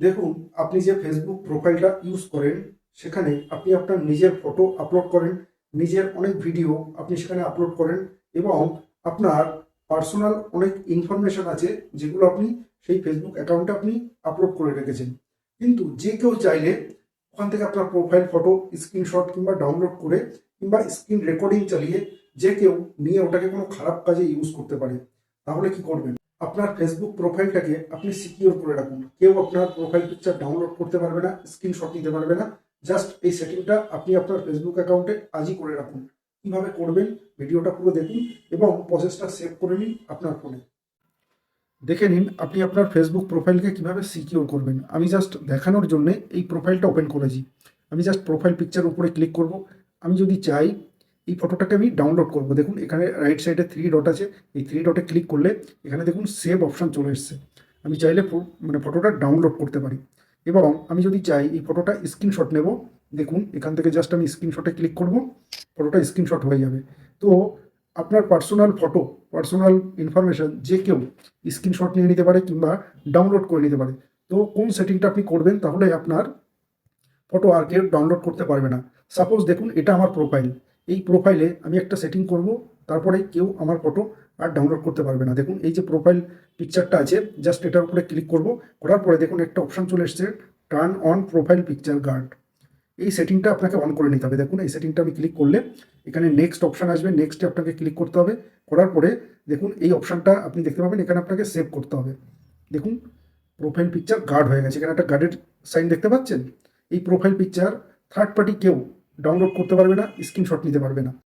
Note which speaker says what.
Speaker 1: দেখুন, আপনি যে ফেসবুক প্রোফাইলটা ইউজ করেন সেখানে আপনি আপনার নিজের ফটো আপলোড করেন, নিজের অনেক ভিডিও আপনি সেখানে আপলোড করেন এবং আপনার পার্সোনাল অনেক ইনফরমেশন আছে যেগুলো আপনি সেই ফেসবুক অ্যাকাউন্টে আপনি আপলোড করে রেখেছেন। কিন্তু যে কেউ চাইলে ওখান থেকে আপনার প্রোফাইল ফটো স্ক্রিনশট কিংবা ডাউনলোড করে কিংবা স্ক্রিন রেকর্ডিং চালিয়ে যে কেউ নিয়ে ওটাকে কোনো খারাপ কাজে ইউজ করতে পারে। তাহলে কি করবেন? আপনার ফেসবুক প্রোফাইলটাকে আপনি সিকিউর করে রাখুন। কেউ আপনার প্রোফাইল পিকচার ডাউনলোড করতে পারবে না, স্ক্রিনশট নিতে পারবে না। জাস্ট এই সেটিংটা আপনি আপনার ফেসবুক অ্যাকাউন্টে আজই করে রাখুন। কিভাবে করবেন ভিডিওটা পুরো দেখুন এবং প্রসেসটা সেভ করে নিন আপনার ফোনে। দেখে নিন আপনি আপনার ফেসবুক প্রোফাইলকে কিভাবে সিকিউর করবেন। আমি জাস্ট দেখানোর জন্য এই প্রোফাইলটা ওপেন করেছি। আমি জাস্ট প্রোফাইল পিকচার উপরে ক্লিক করব। আমি যদি চাই এই ফটোটাকে আমি ডাউনলোড করব, দেখুন এখানে রাইট সাইডে 3 ডট আছে। এই 3 ডটে ক্লিক করলে এখানে দেখুন সেভ অপশান চলে এসছে। আমি চাইলে মানে ফটোটা ডাউনলোড করতে পারি এবং আমি যদি চাই এই ফটোটা স্ক্রিনশট নেব, দেখুন এখান থেকে জাস্ট আমি স্ক্রিনশটে ক্লিক করব, ফটোটা স্ক্রিনশট হয়ে যাবে। তো আপনার পার্সোনাল ফটো, পার্সোনাল ইনফরমেশন যে কেউ স্ক্রিনশট নিয়ে নিতে পারে কিংবা ডাউনলোড করে নিতে পারে। তো কোন সেটিংটা আপনি করবেন তাহলে আপনার ফটো আর কেউ ডাউনলোড করতে পারবে না। সাপোজ দেখুন এটা আমার প্রোফাইল, এই প্রোফাইলে আমি একটা সেটিং করব, তারপরে কেউ আমার ফটো আর ডাউনলোড করতে পারবে না। দেখুন এই যে প্রোফাইল পিকচারটা আছে, জাস্ট এটার উপরে ক্লিক করব, করার পরে দেখুন একটা অপশান চলে এসছে, turn on profile picture guard. এই সেটিংটা আপনাকে অন করে নিতে হবে। দেখুন এই সেটিংটা আমি ক্লিক করলে এখানে নেক্সট অপশান আসবে, নেক্সটে আপনাকে ক্লিক করতে হবে। করার পরে দেখুন এই অপশানটা আপনি দেখতে পাবেন, এখানে আপনাকে সেভ করতে হবে। দেখুন প্রোফাইল পিকচার গার্ড হয়ে গেছে, এখানে একটা গার্ডের সাইন দেখতে পাচ্ছেন। এই প্রোফাইল পিকচার থার্ড পার্টি কেউ ডাউনলোড করতে পারবে না, স্ক্রিনশট নিতে পারবে না।